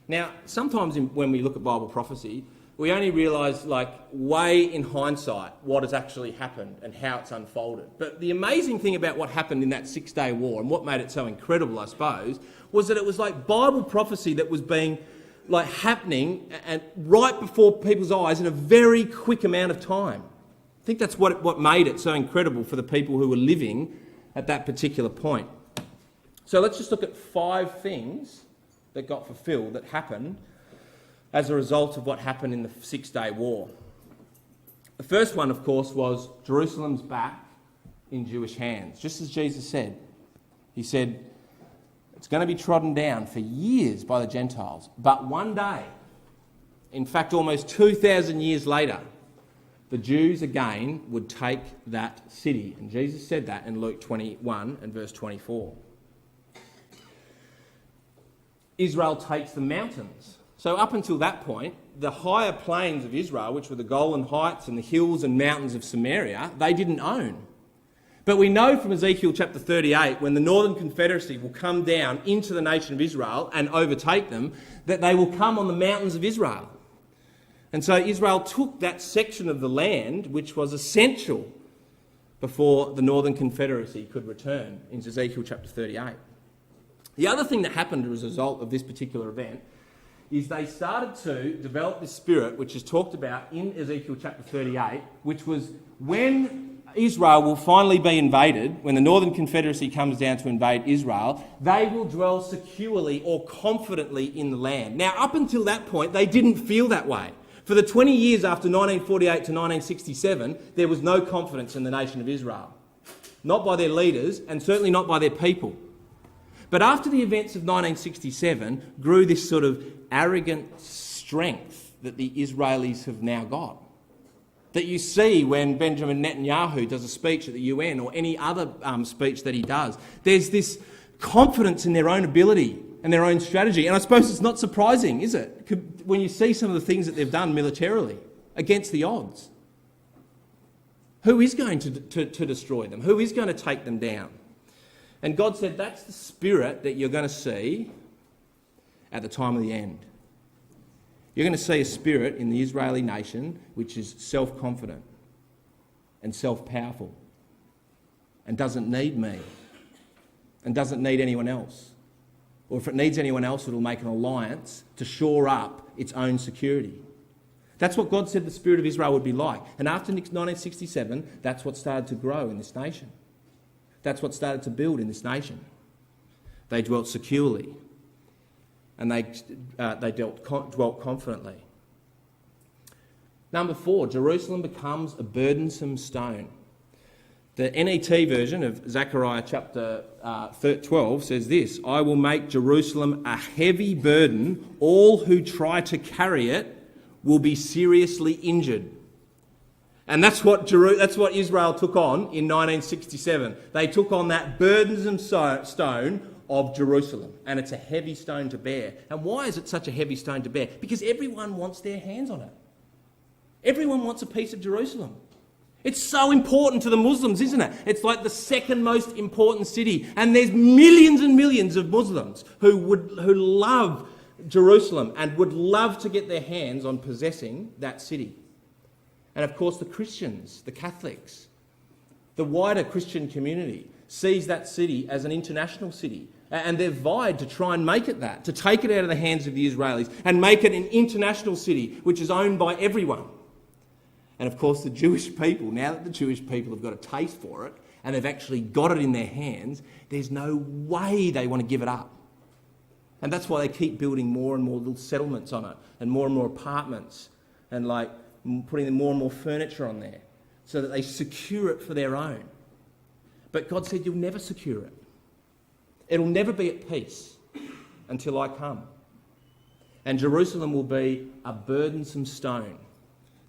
Now, sometimes when we look at Bible prophecy, we only realise, like, way in hindsight what has actually happened and how it's unfolded. But the amazing thing about what happened in that 6-day war, and what made it so incredible, I suppose, was that it was like Bible prophecy that was being, like, happening and right before people's eyes in a very quick amount of time. I think that's what made it so incredible for the people who were living at that particular point. So let's just look at 5 things that got fulfilled, that happened as a result of what happened in the 6-day war. The first one, of course, was Jerusalem's back in Jewish hands. Just as Jesus said. He said, it's going to be trodden down for years by the Gentiles, but one day, in fact almost 2,000 years later, the Jews again would take that city. And Jesus said that in Luke 21 and verse 24. Israel takes the mountains. So up until that point, the higher plains of Israel, which were the Golan Heights and the hills and mountains of Samaria, they didn't own. But we know from Ezekiel chapter 38, when the Northern Confederacy will come down into the nation of Israel and overtake them, that they will come on the mountains of Israel. And so Israel took that section of the land which was essential before the Northern Confederacy could return, in Ezekiel chapter 38. The other thing that happened as a result of this particular event is they started to develop this spirit, which is talked about in Ezekiel chapter 38, which was when Israel will finally be invaded, when the Northern Confederacy comes down to invade Israel, they will dwell securely or confidently in the land. Now, up until that point, they didn't feel that way. For the 20 years after 1948 to 1967, there was no confidence in the nation of Israel. Not by their leaders, and certainly not by their people. But after the events of 1967 grew this sort of arrogant strength that the Israelis have now got. That you see when Benjamin Netanyahu does a speech at the UN or any other speech that he does. There's this confidence in their own ability and their own strategy. And I suppose it's not surprising, is it? When you see some of the things that they've done militarily against the odds. Who is going to destroy them? Who is going to take them down? And God said that's the spirit that you're going to see at the time of the end. You're going to see a spirit in the Israeli nation which is self-confident and self-powerful and doesn't need me and doesn't need anyone else. Or if it needs anyone else, it'll make an alliance to shore up its own security. That's what God said the spirit of Israel would be like. And after 1967, that's what started to grow in this nation. That's what started to build in this nation. They dwelt securely and they dwelt confidently. Number 4, Jerusalem becomes a burdensome stone. The NET version of Zechariah chapter 12 says this, I will make Jerusalem a heavy burden. All who try to carry it will be seriously injured. And that's what Israel took on in 1967. They took on that burdensome stone of Jerusalem. And it's a heavy stone to bear. And why is it such a heavy stone to bear? Because everyone wants their hands on it. Everyone wants a piece of Jerusalem. It's so important to the Muslims, isn't it? It's like the second most important city. And there's millions and millions of Muslims who love Jerusalem and would love to get their hands on possessing that city. And of course the Christians, the Catholics, the wider Christian community sees that city as an international city. And they've vied to try and make it that, to take it out of the hands of the Israelis and make it an international city which is owned by everyone. And of course the Jewish people, now that the Jewish people have got a taste for it, and they've actually got it in their hands, there's no way they want to give it up. And that's why they keep building more and more little settlements on it, and more apartments, and like putting more and more furniture on there, so that they secure it for their own. But God said, you'll never secure it. It'll never be at peace until I come. And Jerusalem will be a burdensome stone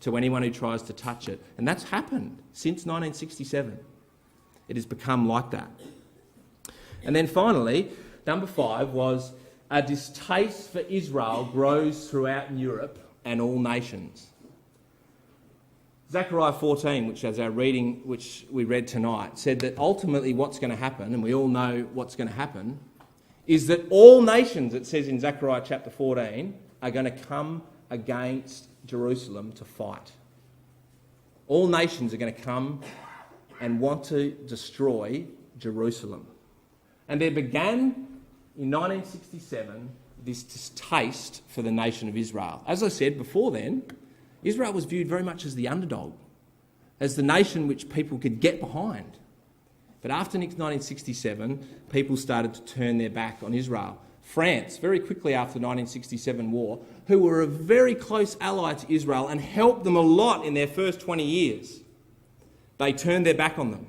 to anyone who tries to touch it. And that's happened since 1967. It has become like that. And then finally, number 5 was a distaste for Israel grows throughout Europe and all nations. Zechariah 14, which is our reading, which we read tonight, said that ultimately what's going to happen, and we all know what's going to happen, is that all nations, it says in Zechariah chapter 14, are going to come against Jerusalem to fight. All nations are going to come and want to destroy Jerusalem. And there began in 1967 this distaste for the nation of Israel. As I said before then, Israel was viewed very much as the underdog, as the nation which people could get behind. But after 1967, people started to turn their back on Israel. France, very quickly after the 1967 war, who were a very close ally to Israel and helped them a lot in their first 20 years, they turned their back on them,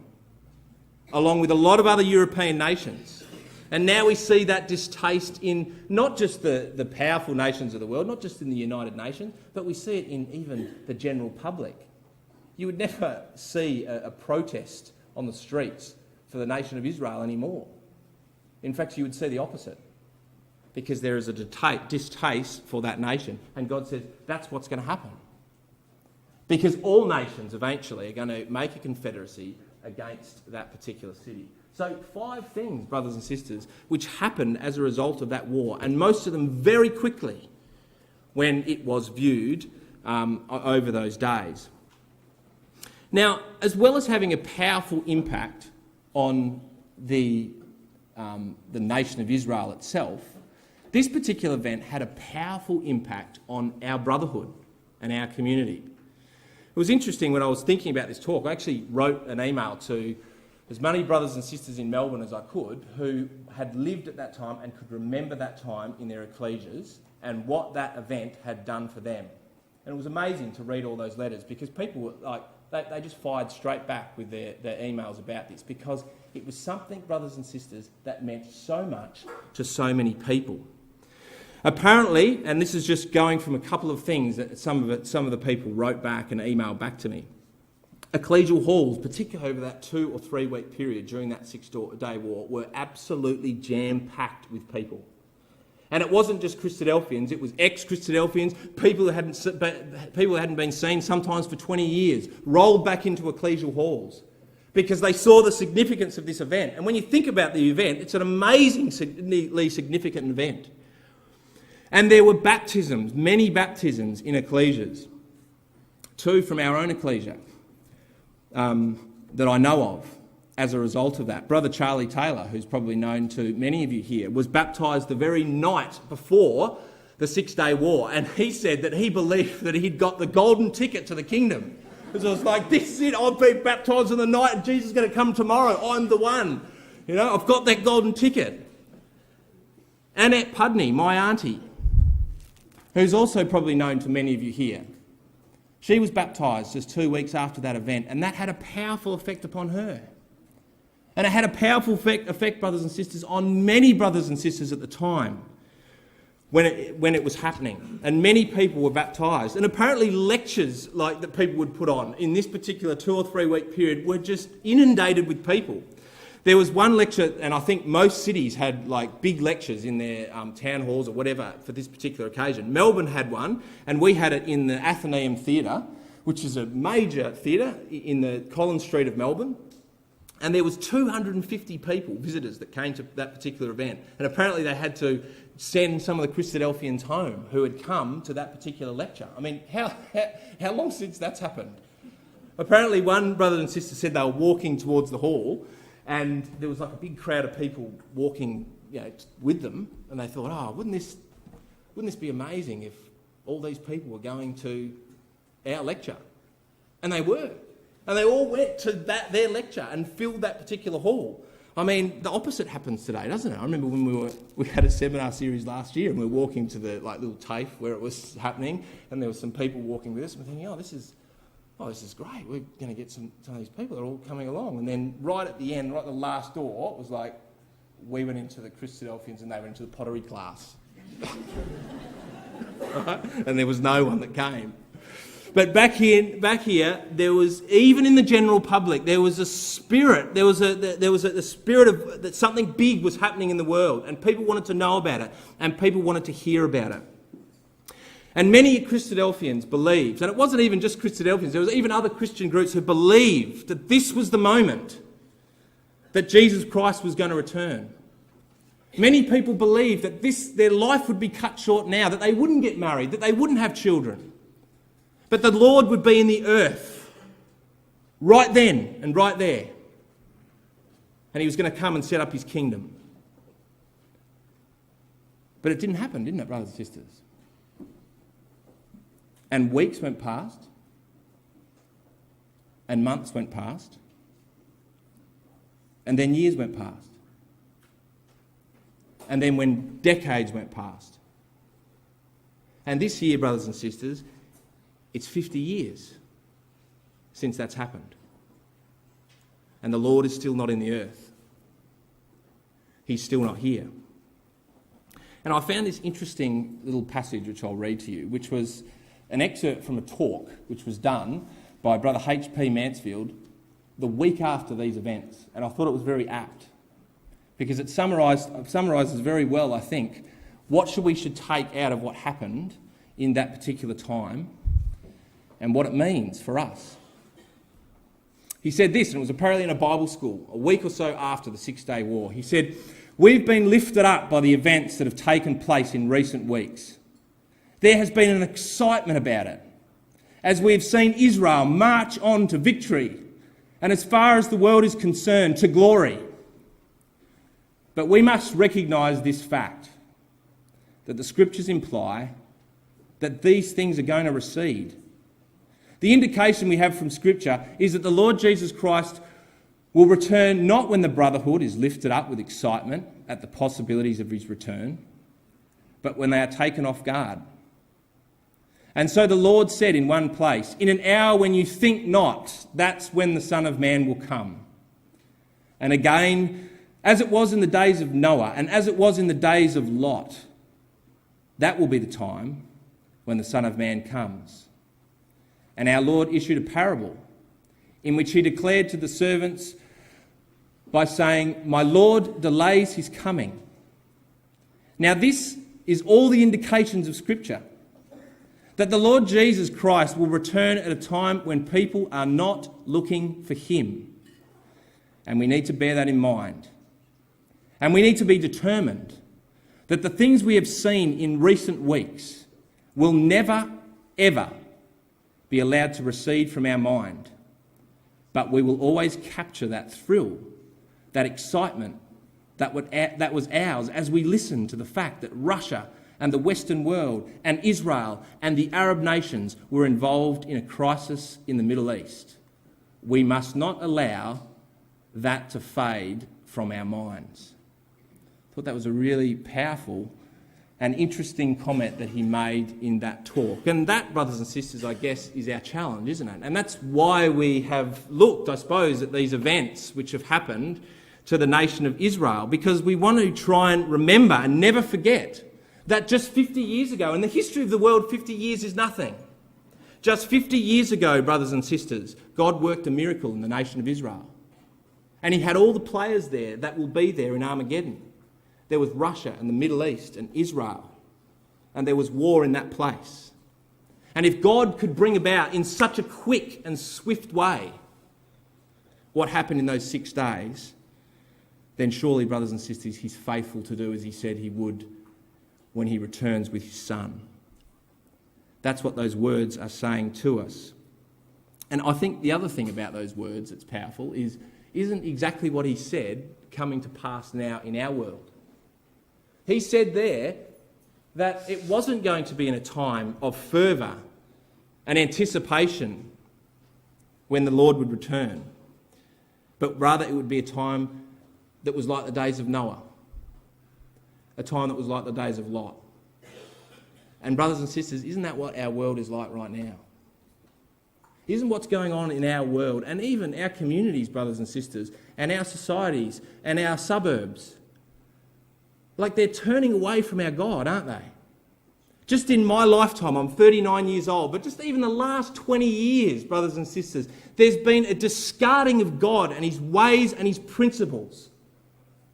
along with a lot of other European nations. And now we see that distaste in not just the powerful nations of the world, not just in the United Nations, but we see it in even the general public. You would never see a protest on the streets for the nation of Israel anymore. In fact, you would see the opposite, because there is a distaste for that nation. And God says that's what's going to happen. Because all nations eventually are going to make a confederacy against that particular city. So 5 things, brothers and sisters, which happened as a result of that war, and most of them very quickly when it was viewed over those days. Now, as well as having a powerful impact on the nation of Israel itself, this particular event had a powerful impact on our brotherhood and our community. It was interesting when I was thinking about this talk, I actually wrote an email to as many brothers and sisters in Melbourne as I could who had lived at that time and could remember that time in their ecclesias and what that event had done for them. And it was amazing to read all those letters, because people were like, they just fired straight back with their emails about this, because it was something, brothers and sisters, that meant so much to so many people. Apparently, and this is just going from a couple of things that some of the people wrote back and emailed back to me, ecclesial halls, particularly over that 2 or 3 week period during that 6-day war, were absolutely jam-packed with people. And it wasn't just Christadelphians, it was ex-Christadelphians, people who hadn't been seen sometimes for 20 years, rolled back into ecclesial halls because they saw the significance of this event. And when you think about the event, it's an amazingly significant event. And there were baptisms, many baptisms in ecclesias. 2 from our own ecclesia that I know of as a result of that. Brother Charlie Taylor, who's probably known to many of you here, was baptised the very night before the 6-day war, and he said that he believed that he'd got the golden ticket to the kingdom. Because it was like, this is it, I've been baptised in the night and Jesus is going to come tomorrow, I'm the one. You know, I've got that golden ticket. Annette Pudney, my auntie, who's also probably known to many of you here, she was baptised just 2 weeks after that event, and that had a powerful effect upon her. And it had a powerful effect, brothers and sisters, on many brothers and sisters at the time when it was happening. And many people were baptised. And apparently lectures like that people would put on in this particular 2 or 3 week period were just inundated with people. There was one lecture, and I think most cities had like big lectures in their town halls or whatever for this particular occasion. Melbourne had one, and we had it in the Athenaeum Theatre, which is a major theatre in the Collins Street of Melbourne. And there was 250 people, visitors, that came to that particular event. And apparently they had to send some of the Christadelphians home who had come to that particular lecture. I mean, how long since that's happened? Apparently one brother and sister said they were walking towards the hall, and there was like a big crowd of people walking, with them, and they thought, wouldn't this be amazing if all these people were going to our lecture? And they were. And they all went to their lecture and filled that particular hall. I mean, the opposite happens today, doesn't it? I remember when we had a seminar series last year and we were walking to the little TAFE where it was happening, and there were some people walking with us, and we're thinking, this is great. We're going to get some of these people. They're all coming along. And then right at the end, right at the last door, it was like we went into the Christadelphians and they went into the pottery class. Right? And there was no one that came. But back here, there was, even in the general public, there was a spirit. There was a spirit of that something big was happening in the world, and people wanted to know about it, and people wanted to hear about it. And many Christadelphians believed, and it wasn't even just Christadelphians, there was even other Christian groups who believed that this was the moment that Jesus Christ was going to return. Many people believed that their life would be cut short now, that they wouldn't get married, that they wouldn't have children. But the Lord would be in the earth right then and right there. And he was going to come and set up his kingdom. But it didn't happen, didn't it, brothers and sisters? And weeks went past. And months went past. And then years went past. And then when decades went past. And this year, brothers and sisters, it's 50 years since that's happened. And the Lord is still not in the earth. He's still not here. And I found this interesting little passage which I'll read to you, which was an excerpt from a talk which was done by Brother H.P. Mansfield the week after these events. And I thought it was very apt because it summarises very well, I think, what we should take out of what happened in that particular time and what it means for us. He said this, and it was apparently in a Bible school, a week or so after the 6-Day War. He said, "We've been lifted up by the events that have taken place in recent weeks. There has been an excitement about it, as we've seen Israel march on to victory, and as far as the world is concerned, to glory. But we must recognise this fact, that the Scriptures imply that these things are going to recede. The indication we have from Scripture is that the Lord Jesus Christ will return not when the brotherhood is lifted up with excitement at the possibilities of his return, but when they are taken off guard. And so the Lord said in one place, 'In an hour when you think not, that's when the Son of Man will come.' And again, as it was in the days of Noah and as it was in the days of Lot, that will be the time when the Son of Man comes." And our Lord issued a parable in which he declared to the servants by saying, "My Lord delays his coming." Now this is all the indications of Scripture, that the Lord Jesus Christ will return at a time when people are not looking for him. And we need to bear that in mind. And we need to be determined that the things we have seen in recent weeks will never, ever be allowed to recede from our mind. But we will always capture that thrill, that excitement that was ours as we listen to the fact that Russia and the Western world and Israel and the Arab nations were involved in a crisis in the Middle East. We must not allow that to fade from our minds. I thought that was a really powerful and interesting comment that he made in that talk. And that, brothers and sisters, I guess, is our challenge, isn't it? And that's why we have looked, I suppose, at these events which have happened to the nation of Israel, because we want to try and remember and never forget that just 50 years ago, in the history of the world, 50 years is nothing. Just 50 years ago, brothers and sisters, God worked a miracle in the nation of Israel. And he had all the players there that will be there in Armageddon. There was Russia and the Middle East and Israel. And there was war in that place. And if God could bring about in such a quick and swift way what happened in those 6 days, then surely, brothers and sisters, he's faithful to do as he said he would when he returns with his Son. That's what those words are saying to us. And I think the other thing about those words that's powerful isn't exactly what he said coming to pass now in our world. He said there that it wasn't going to be in a time of fervour and anticipation when the Lord would return, but rather it would be a time that was like the days of Noah, a time that was like the days of Lot. And brothers and sisters, isn't that what our world is like right now? Isn't what's going on in our world, and even our communities, brothers and sisters, and our societies, and our suburbs, like they're turning away from our God, aren't they? Just in my lifetime, I'm 39 years old, but just even the last 20 years, brothers and sisters, there's been a discarding of God and his ways and his principles,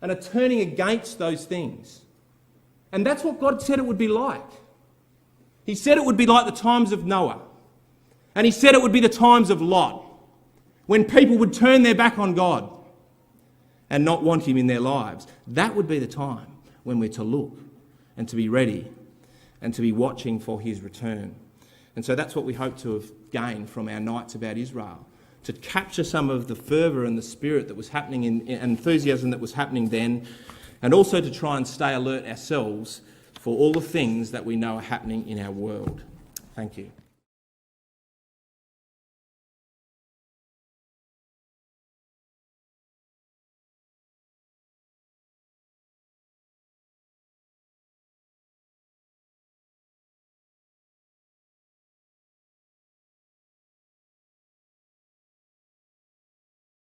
and a turning against those things. And that's what God said it would be like. He said it would be like the times of Noah. And he said it would be the times of Lot, when people would turn their back on God and not want him in their lives. That would be the time when we're to look and to be ready and to be watching for his return. And so that's what we hope to have gained from our nights about Israel, to capture some of the fervour and the spirit that was happening and enthusiasm that was happening then, and also to try and stay alert ourselves for all the things that we know are happening in our world. Thank you.